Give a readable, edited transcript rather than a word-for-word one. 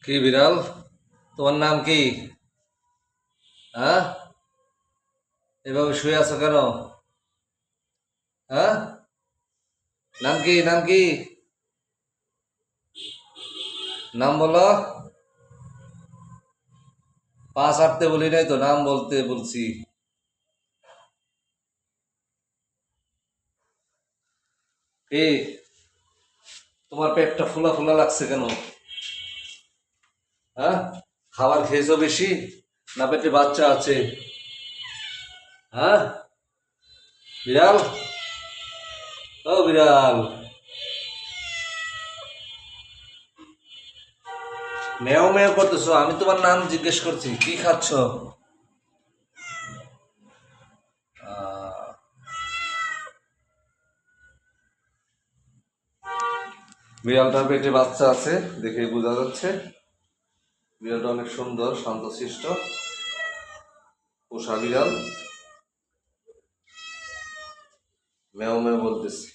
কি বিড়াল, তোমার নাম কি? হ্যাঁ, এভাবে শুয়ে আছো কেন? হ্যাঁ, নাম কি? নাম কি? নাম বলো। পা ছাড়তে বলি নাই তো, নাম বলতে বলছি। কি, তোমার পেটটা ফুলা ফুলা লাগছে কেন? হ্যাঁ, খাবার খেয়েছো বেশি, না পেটে বাচ্চা আছে? হ্যাঁ, বিড়াল, ও বিড়াল, মেও মেও করতেছো, আমি তোমার নাম জিজ্ঞেস করছি, কি খাচ্ছ? আহ, বিড়ালটার পেটে বাচ্চা আছে, দেখে বোঝা যাচ্ছে। বিড়ালটা অনেক সুন্দর, শান্তশিষ্ট পোষা বিড়াল। ম্যাও ম্যাও বলতেছে।